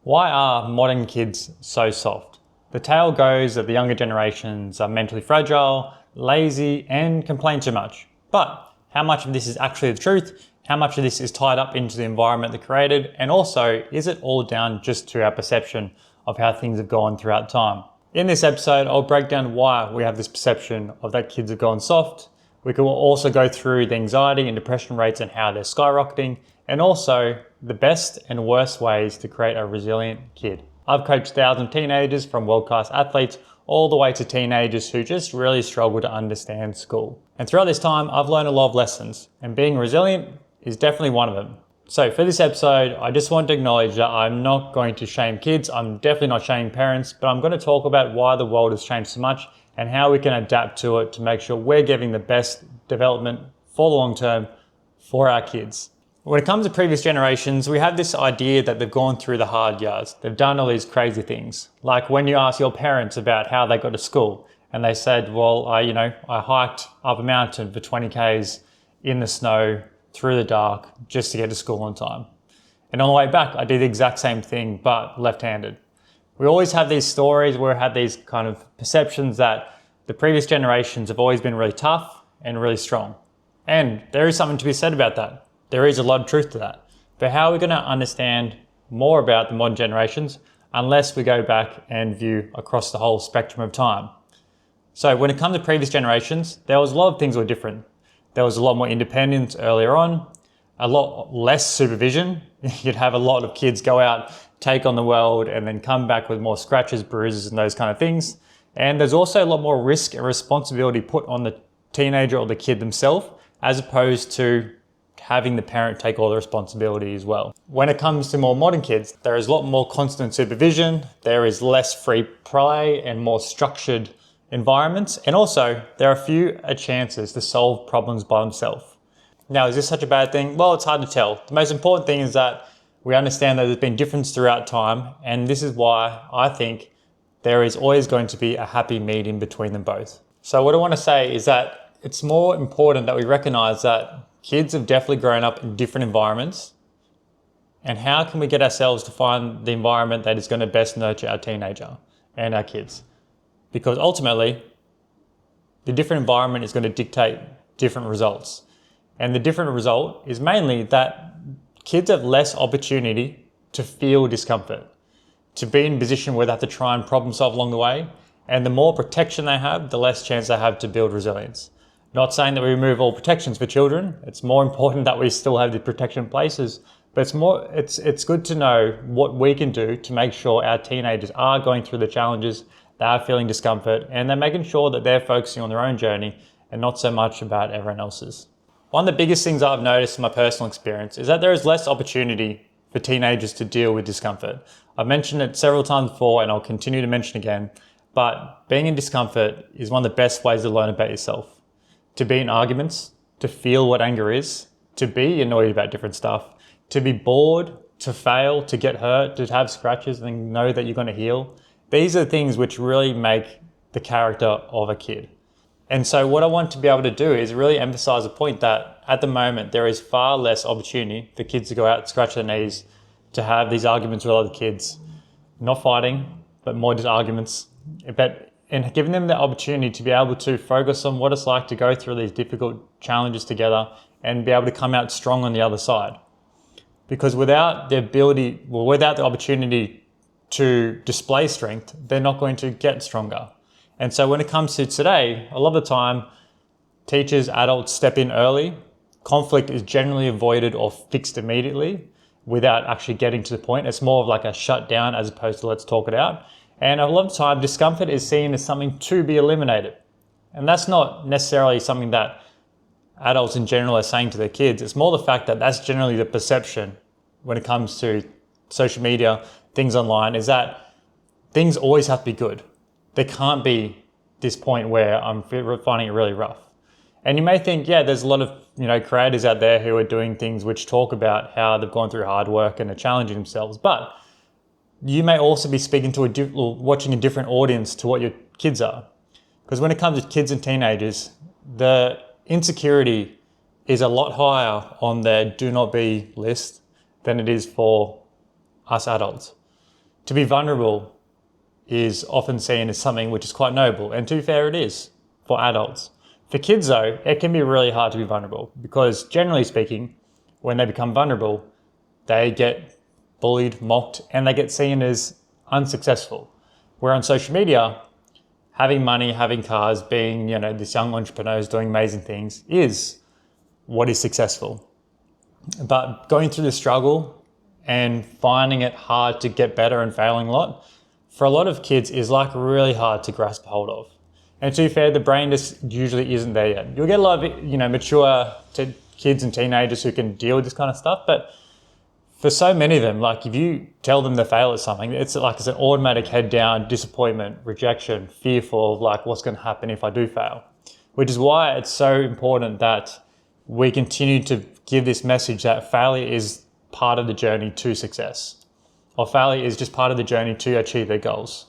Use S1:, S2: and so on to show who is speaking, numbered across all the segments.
S1: Why are modern kids so soft? The tale goes that the younger generations are mentally fragile, lazy, and complain too much. But how much of this is actually the truth? How much of this is tied up into the environment they created? And also, is it all down just to our perception of how things have gone throughout time? In this episode, I'll break down why we have this perception of that kids have gone soft. We can also go through the anxiety and depression rates and how they're skyrocketing, and also the best and worst ways to create a resilient kid. I've coached thousands of teenagers, from world-class athletes all the way to teenagers who just really struggle to understand school. And throughout this time, I've learned a lot of lessons, and being resilient is definitely one of them. So for this episode, I just want to acknowledge that I'm not going to shame kids. I'm definitely not shaming parents, but I'm going to talk about why the world has changed so much and how we can adapt to it to make sure we're giving the best development for the long term for our kids. When it comes to previous generations, we have this idea that they've gone through the hard yards. They've done all these crazy things. Like when you ask your parents about how they got to school and they said, well, I hiked up a mountain for 20 Ks in the snow through the dark just to get to school on time. And on the way back, I did the exact same thing, but left-handed. We always have these stories where we have these kind of perceptions that the previous generations have always been really tough and really strong. And there is something to be said about that. There is a lot of truth to that. But how are we going to understand more about the modern generations unless we go back and view across the whole spectrum of time? So when it comes to previous generations, there was a lot of things that were different. There was a lot more independence earlier on, a lot less supervision. You'd have a lot of kids go out, take on the world, and then come back with more scratches, bruises, and those kind of things. And there's also a lot more risk and responsibility put on the teenager or the kid themselves, as opposed to having the parent take all the responsibility as well. When it comes to more modern kids, there is a lot more constant supervision, there is less free play and more structured environments, and also there are fewer chances to solve problems by themselves. Now, is this such a bad thing? Well, it's hard to tell. The most important thing is that we understand that there's been difference throughout time, and this is why I think there is always going to be a happy medium between them both. So what I want to say is that it's more important that we recognize that kids have definitely grown up in different environments, and how can we get ourselves to find the environment that is going to best nurture our teenager and our kids? Because ultimately, the different environment is going to dictate different results. And the different result is mainly that kids have less opportunity to feel discomfort, to be in a position where they have to try and problem solve along the way. And the more protection they have, the less chance they have to build resilience. Not saying that we remove all protections for children. It's more important that we still have the protection in places. But it's good to know what we can do to make sure our teenagers are going through the challenges, they are feeling discomfort, and they're making sure that they're focusing on their own journey and not so much about everyone else's. One of the biggest things I've noticed in my personal experience is that there is less opportunity for teenagers to deal with discomfort. I've mentioned it several times before, and I'll continue to mention again, but being in discomfort is one of the best ways to learn about yourself. To be in arguments, to feel what anger is, to be annoyed about different stuff, to be bored, to fail, to get hurt, to have scratches and know that you're going to heal. These are the things which really make the character of a kid. And so what I want to be able to do is really emphasize the point that at the moment there is far less opportunity for kids to go out and scratch their knees, to have these arguments with other kids, not fighting, but more just arguments, and giving them the opportunity to be able to focus on what it's like to go through these difficult challenges together and be able to come out strong on the other side. Because without the opportunity to display strength, they're not going to get stronger. And so when it comes to today, a lot of the time, teachers, adults step in early. Conflict is generally avoided or fixed immediately without actually getting to the point. It's more of like a shutdown as opposed to let's talk it out. And a lot of the time, discomfort is seen as something to be eliminated. And that's not necessarily something that adults in general are saying to their kids. It's more the fact that that's generally the perception when it comes to social media, things online, is that things always have to be good. There can't be this point where I'm finding it really rough. And you may think, yeah, there's a lot of creators out there who are doing things which talk about how they've gone through hard work and are challenging themselves. But you may also be speaking to watching a different audience to what your kids are. Because when it comes to kids and teenagers, the insecurity is a lot higher on their do not be list than it is for us adults. to be vulnerable is often seen as something which is quite noble, and to be fair, it is for adults. For kids though, it can be really hard to be vulnerable because generally speaking, when they become vulnerable, they get bullied, mocked, and they get seen as unsuccessful. Where on social media, having money, having cars, being, this young entrepreneur who's doing amazing things is what is successful. But going through the struggle and finding it hard to get better and failing a lot, for a lot of kids is like really hard to grasp hold of. And to be fair, the brain just usually isn't there yet. You'll get a lot of, mature kids and teenagers who can deal with this kind of stuff, but for so many of them, like if you tell them they fail at something, it's an automatic head down, disappointment, rejection, fearful of like what's going to happen if I do fail. Which is why it's so important that we continue to give this message that failure is part of the journey to success, or failure is just part of the journey to achieve their goals.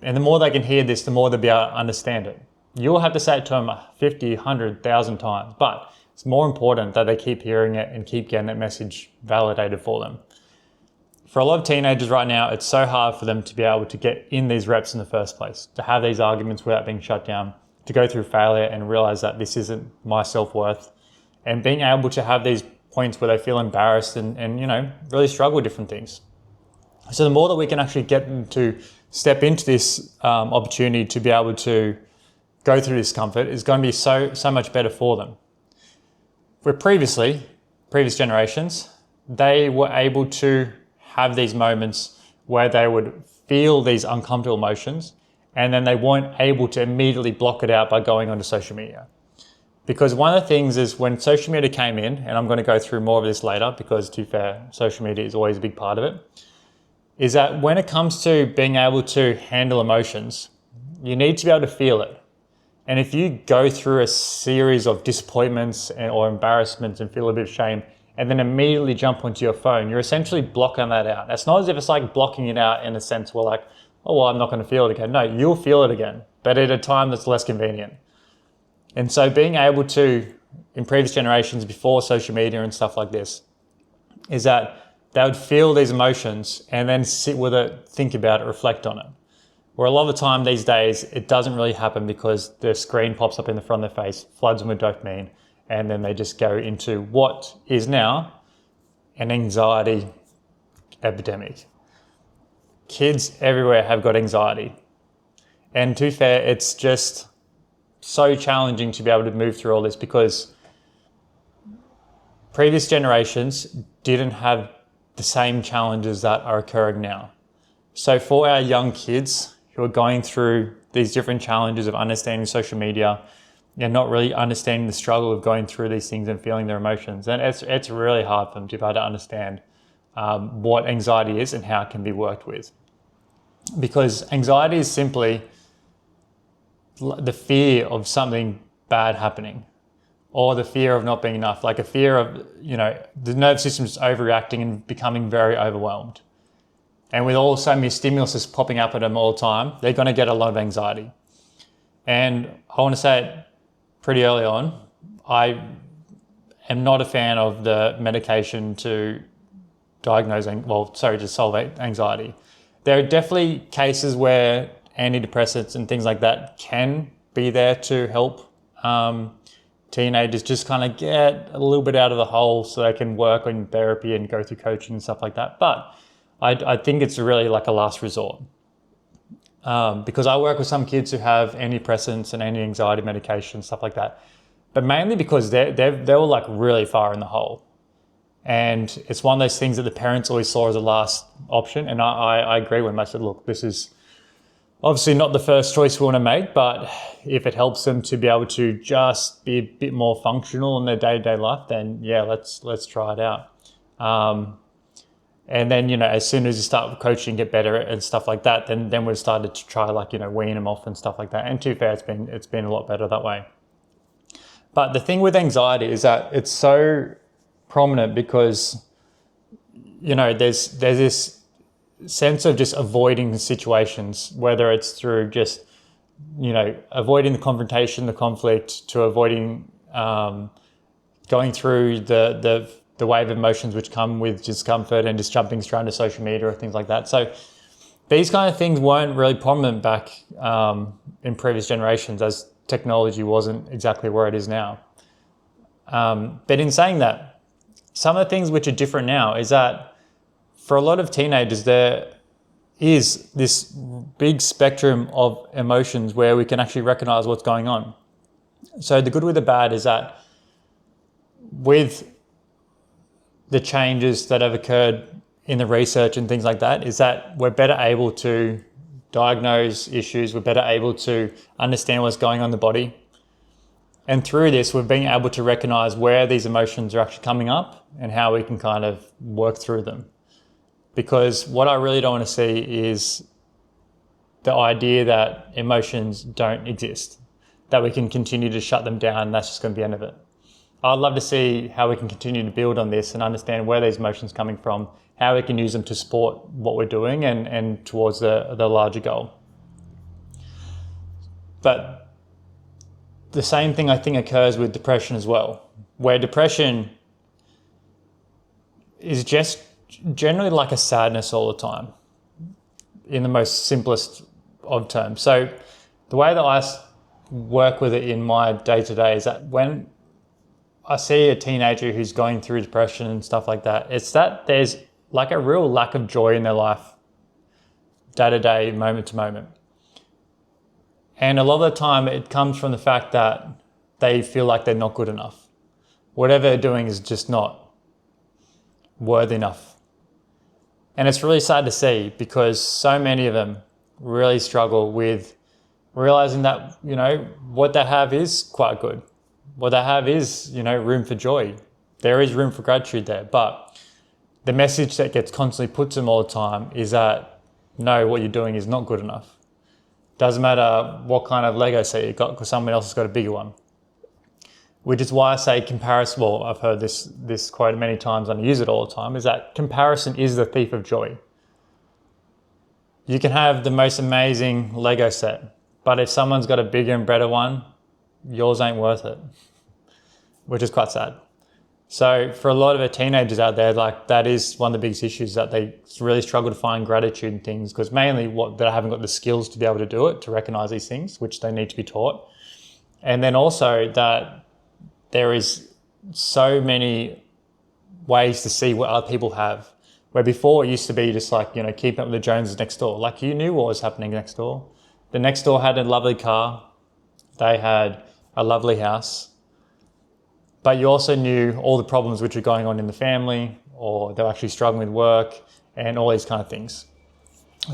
S1: And the more they can hear this, the more they'll be able to understand it. You'll have to say it to them 50, 100, 1,000 times, but it's more important that they keep hearing it and keep getting that message validated for them. For a lot of teenagers right now, it's so hard for them to be able to get in these reps in the first place, to have these arguments without being shut down, to go through failure and realize that this isn't my self-worth, and being able to have these points where they feel embarrassed and really struggle with different things. So the more that we can actually get them to step into this opportunity to be able to go through discomfort is going to be so much better for them. Where previous generations, they were able to have these moments where they would feel these uncomfortable emotions and then they weren't able to immediately block it out by going onto social media. Because one of the things is when social media came in, and I'm going to go through more of this later because to be fair, social media is always a big part of it, is that when it comes to being able to handle emotions, you need to be able to feel it. And if you go through a series of disappointments or embarrassments and feel a bit of shame, and then immediately jump onto your phone, you're essentially blocking that out. It's not as if it's like blocking it out in a sense where like, oh, well, I'm not going to feel it again. No, you'll feel it again, but at a time that's less convenient. And so being able to, in previous generations before social media and stuff like this, is that they would feel these emotions and then sit with it, think about it, reflect on it. Where a lot of the time these days, it doesn't really happen because the screen pops up in the front of their face, floods them with dopamine, and then they just go into what is now an anxiety epidemic. Kids everywhere have got anxiety. And to be fair, it's just so challenging to be able to move through all this because previous generations didn't have the same challenges that are occurring now. So for our young kids who are going through these different challenges of understanding social media and not really understanding the struggle of going through these things and feeling their emotions, and it's really hard for them to be able to understand what anxiety is and how it can be worked with. Because anxiety is simply the fear of something bad happening or the fear of not being enough, like a fear of, the nervous system is overreacting and becoming very overwhelmed. And with all so many stimulus popping up at them all the time, they're going to get a lot of anxiety. And I want to say it pretty early on, I am not a fan of the medication to solve anxiety. There are definitely cases where antidepressants and things like that can be there to help teenagers just kind of get a little bit out of the hole so they can work on therapy and go through coaching and stuff like that. But I think it's really like a last resort because I work with some kids who have antidepressants and anti-anxiety medication, stuff like that. But mainly because they're all like really far in the hole. And it's one of those things that the parents always saw as a last option. And I agree with them. I said, look, this is obviously not the first choice we want to make, but if it helps them to be able to just be a bit more functional in their day-to-day life, then yeah, let's try it out. And then, as soon as you start coaching, get better and stuff like that, then we've started to try wean them off and stuff like that. And to be fair, it's been a lot better that way. But the thing with anxiety is that it's so prominent because, there's this sense of just avoiding the situations, whether it's through just, avoiding the confrontation, the conflict, to avoiding going through the wave of emotions which come with discomfort and just jumping straight into social media or things like that. So These kind of things weren't really prominent back in previous generations, as technology wasn't exactly where it is now. But in saying that, some of the things which are different now is that for a lot of teenagers, there is this big spectrum of emotions where we can actually recognize what's going on. So the good with the bad is that with the changes that have occurred in the research and things like that, is that we're better able to diagnose issues, we're better able to understand what's going on in the body. And through this, we're being able to recognize where these emotions are actually coming up and how we can kind of work through them. Because what I really don't want to see is the idea that emotions don't exist, that we can continue to shut them down and that's just going to be the end of it. I'd love to see how we can continue to build on this and understand where these emotions are coming from, how we can use them to support what we're doing and towards the larger goal. But the same thing I think occurs with depression as well, where depression is just generally like a sadness all the time, in the most simplest of terms. So the way that I work with it in my day-to-day is that when I see a teenager who's going through depression and stuff like that, it's that there's like a real lack of joy in their life, day-to-day, moment to moment. And a lot of the time it comes from the fact that they feel like they're not good enough. Whatever they're doing is just not worthy enough. And it's really sad to see because so many of them really struggle with realizing that, you know, what they have is quite good. What they have is, you know, room for joy. There is room for gratitude there. But the message that gets constantly put to them all the time is that, no, what you're doing is not good enough. Doesn't matter what kind of Lego set you got because someone else has got a bigger one. Which is why I say comparison, well, I've heard this quote many times and I use it all the time, is that comparison is the thief of joy. You can have the most amazing Lego set, but if someone's got a bigger and better one, yours ain't worth it, which is quite sad. So for a lot of the teenagers out there, like that is one of the biggest issues, that they really struggle to find gratitude in things because mainly they haven't got the skills to be able to do it, to recognize these things, which they need to be taught. And then also that there is so many ways to see what other people have, where before it used to be just like, you know, keeping up with the Joneses next door. Like you knew what was happening next door. The next door had a lovely car. They had a lovely house. But you also knew all the problems which were going on in the family, or they were actually struggling with work and all these kind of things.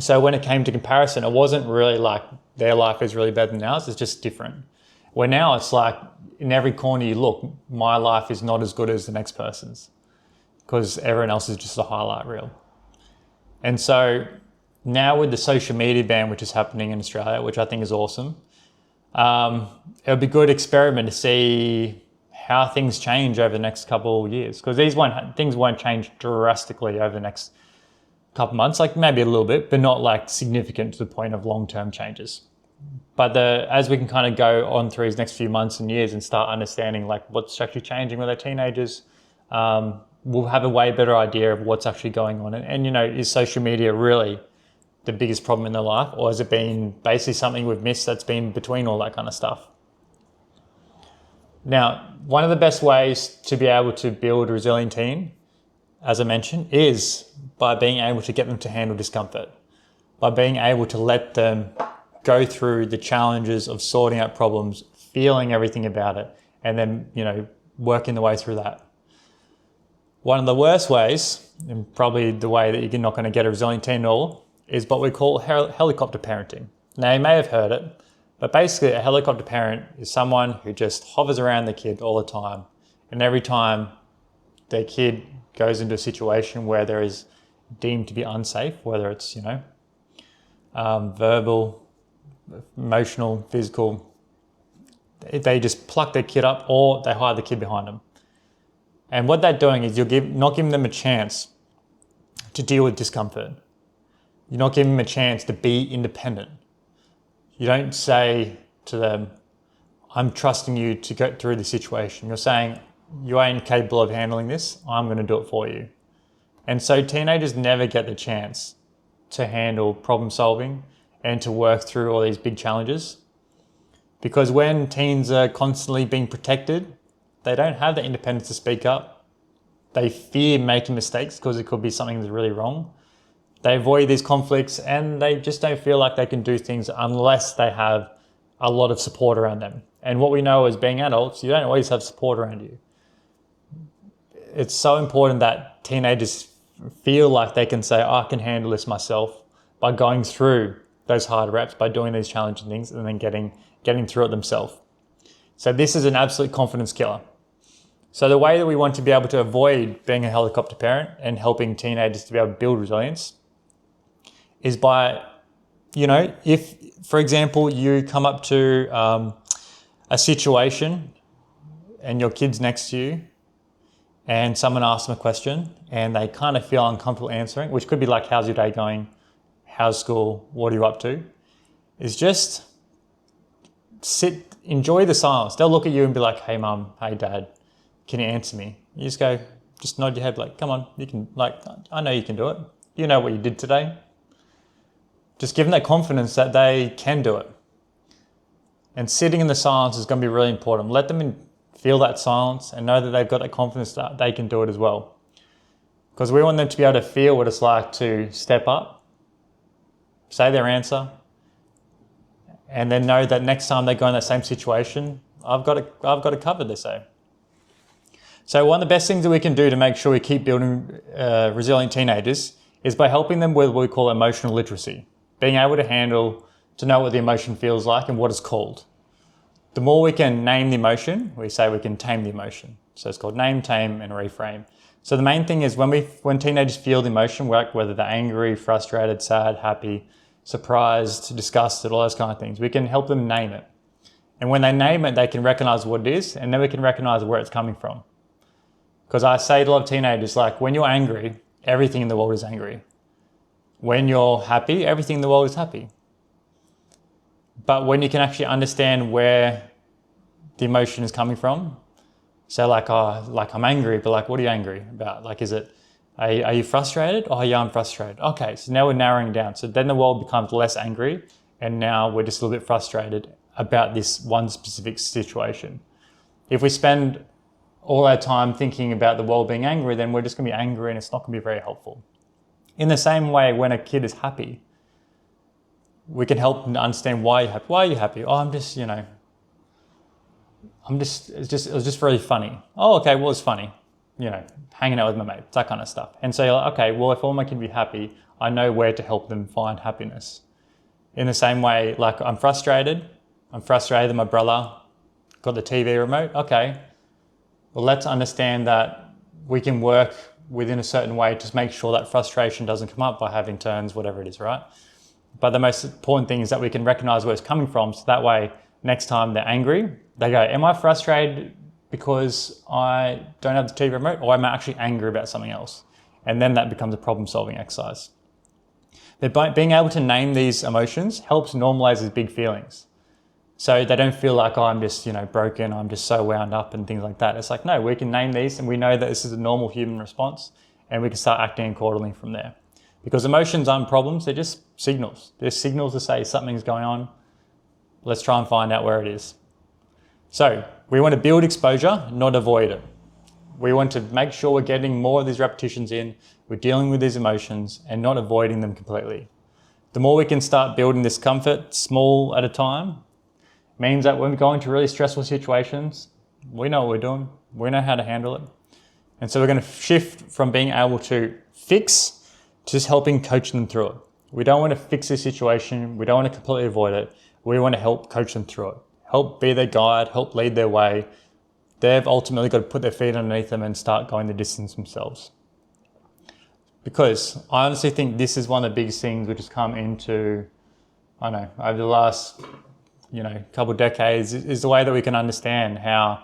S1: So when it came to comparison, it wasn't really like their life is really better than ours. It's just different. Where now it's like in every corner you look, my life is not as good as the next person's because everyone else is just a highlight reel. And so now with the social media ban, which is happening in Australia, which I think is awesome, it would be a good experiment to see how things change over the next couple of years, because things won't change drastically over the next couple of months, like maybe a little bit, but not like significant to the point of long-term changes. But as we can kind of go on through these next few months and years and start understanding like what's actually changing with our teenagers, we'll have a way better idea of what's actually going on. And you know, is social media really the biggest problem in their life, or has it been basically something we've missed that's been between all that kind of stuff? Now, one of the best ways to be able to build a resilient teen, as I mentioned, is by being able to get them to handle discomfort, by being able to let them go through the challenges of sorting out problems, feeling everything about it, and then, you know, working the way through that. One of the worst ways, and probably the way that you're not going to get a resilient teen at all, is what we call helicopter parenting. Now, you may have heard it, but basically a helicopter parent is someone who just hovers around the kid all the time. And every time their kid goes into a situation where there is deemed to be unsafe, whether it's, you know, verbal, emotional, physical, they just pluck their kid up or they hide the kid behind them. And what they're doing is you're not giving them a chance to deal with discomfort. You're not giving them a chance to be independent. You don't say to them, I'm trusting you to get through the situation. You're saying, you ain't capable of handling this, I'm going to do it for you. And so teenagers never get the chance to handle problem solving and to work through all these big challenges. Because when teens are constantly being protected, they don't have the independence to speak up. They fear making mistakes because it could be something that's really wrong. They avoid these conflicts and they just don't feel like they can do things unless they have a lot of support around them. And what we know as being adults, you don't always have support around you. It's so important that teenagers feel like they can say, I can handle this myself by going through those hard reps, by doing these challenging things and then getting through it themselves. So this is an absolute confidence killer. So the way that we want to be able to avoid being a helicopter parent and helping teenagers to be able to build resilience is by, if, for example, you come up to a situation and your kid's next to you and someone asks them a question and they kind of feel uncomfortable answering, which could be like, how's your day going? How's school? What are you up to? Is just sit, enjoy the silence. They'll look at you and be like, hey mum, hey dad, can you answer me? You just go, just nod your head like, come on, you can, I know you can do it. You know what you did today. Just give them that confidence that they can do it. And sitting in the silence is going to be really important. Let them feel that silence and know that they've got that confidence that they can do it as well. Because we want them to be able to feel what it's like to step up, say their answer, and then know that next time they go in that same situation, I've got it covered, they say. So one of the best things that we can do to make sure we keep building resilient teenagers is by helping them with what we call emotional literacy. Being able to know what the emotion feels like and what it's called. The more we can name the emotion, we say we can tame the emotion. So it's called name, tame, and reframe. So the main thing is when teenagers feel the emotion, whether they're angry, frustrated, sad, happy, surprised, disgusted, all those kind of things, we can help them name it. And when they name it, they can recognize what it is, and then we can recognize where it's coming from. Because I say to a lot of teenagers, like, when you're angry, everything in the world is angry. When you're happy, everything in the world is happy. But when you can actually understand where the emotion is coming from, so like I'm angry, but like, what are you angry about? Like, are you frustrated? Oh yeah, I'm frustrated. Okay, so now we're narrowing down. So then the world becomes less angry and now we're just a little bit frustrated about this one specific situation. If we spend all our time thinking about the world being angry, then we're just gonna be angry and it's not gonna be very helpful. In the same way, when a kid is happy, we can help them to understand why you're happy. Why are you happy? Oh, it was just very funny. Oh, okay, well, it's funny. Hanging out with my mates, that kind of stuff. And so you're like, okay, well, if I want my kid to be happy, I know where to help them find happiness. In the same way, like I'm frustrated that my brother got the TV remote. Okay, well, let's understand that we can work within a certain way to make sure that frustration doesn't come up by having turns, whatever it is, right? But the most important thing is that we can recognize where it's coming from. So that way, next time they're angry, they go, am I frustrated because I don't have the TV remote, or am I actually angry about something else? And then that becomes a problem-solving exercise. But by being able to name these emotions helps normalize these big feelings. So they don't feel like, oh, I'm just, broken, I'm just so wound up and things like that. It's like, no, we can name these and we know that this is a normal human response and we can start acting accordingly from there. Because emotions aren't problems, they're just signals. They're signals to say something's going on. Let's try and find out where it is. So we want to build exposure, not avoid it. We want to make sure we're getting more of these repetitions in, we're dealing with these emotions and not avoiding them completely. The more we can start building this comfort, small at a time, means that when we go into really stressful situations, we know what we're doing, we know how to handle it. And so we're going to shift from being able to fix to just helping coach them through it. We don't want to fix the situation, we don't want to completely avoid it, we want to help coach them through it. Help be their guide, help lead their way. They've ultimately got to put their feet underneath them and start going the distance themselves. Because I honestly think this is one of the biggest things which has come into, over the last couple of decades, is the way that we can understand how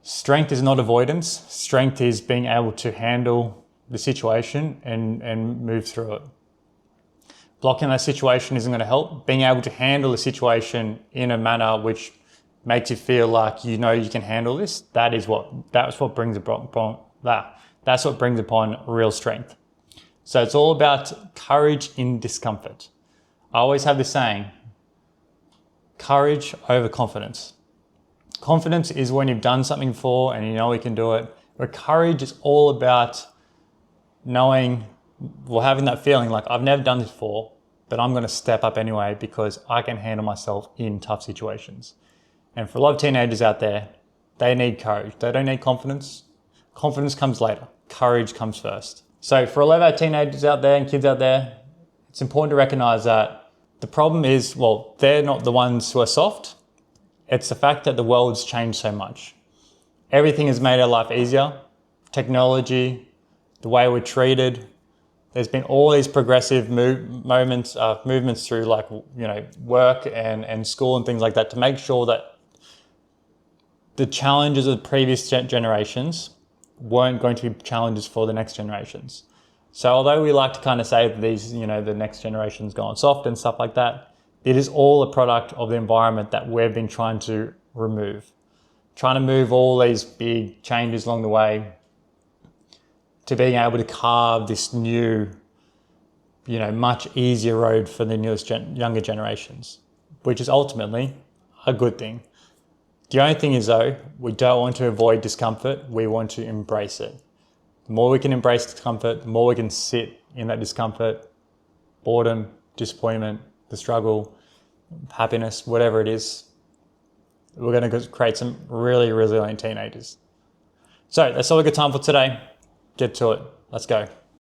S1: strength is not avoidance. Strength is being able to handle the situation and move through it. Blocking that situation isn't going to help. Being able to handle the situation in a manner which makes you feel like you can handle this, that's what brings upon real strength. So it's all about courage in discomfort. I always have this saying, courage over confidence. Confidence is when you've done something before and you know you can do it. But courage is all about knowing, well, having that feeling like I've never done this before, but I'm going to step up anyway because I can handle myself in tough situations. And for a lot of teenagers out there, they need courage. They don't need confidence. Confidence comes later. Courage comes first. So for a lot of our teenagers out there and kids out there, it's important to recognize that the problem is, well, they're not the ones who are soft. It's the fact that the world's changed so much. Everything has made our life easier. Technology, the way we're treated. There's been all these progressive movements through work and school and things like that to make sure that the challenges of the previous generations weren't going to be challenges for the next generations. So although we like to kind of say that these, the next generation's gone soft and stuff like that, it is all a product of the environment that we've been trying to remove. Trying to move all these big changes along the way to being able to carve this new, much easier road for the younger generations, which is ultimately a good thing. The only thing is though, we don't want to avoid discomfort, we want to embrace it. The more we can embrace discomfort, the more we can sit in that discomfort, boredom, disappointment, the struggle, happiness, whatever it is, we're going to create some really resilient teenagers. So that's all we've got time for today. Get to it. Let's go.